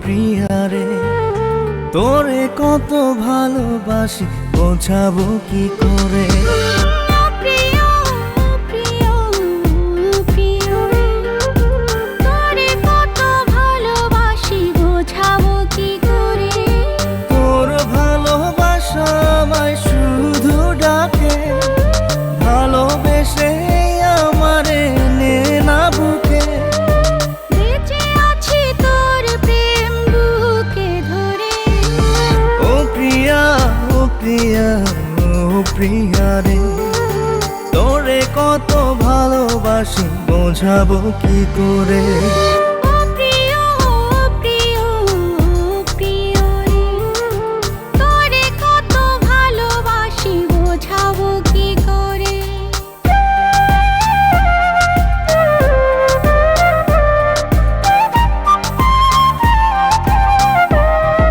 প্রিয়া রে, তোরে কত ভালোবাসি বোঝাবো কি করে। তোর ভালোবাসা আমায় শুধু ডাকে, ভালোবেসে আমারে নে না বুকে। বেঁচে আছি তোর প্রেম বুকে ধরে। ও প্রিয়া, ও প্রিয়া, ও প্রিয়া রে, তোরে কত ভালোবাসি বোঝাবো কি করে।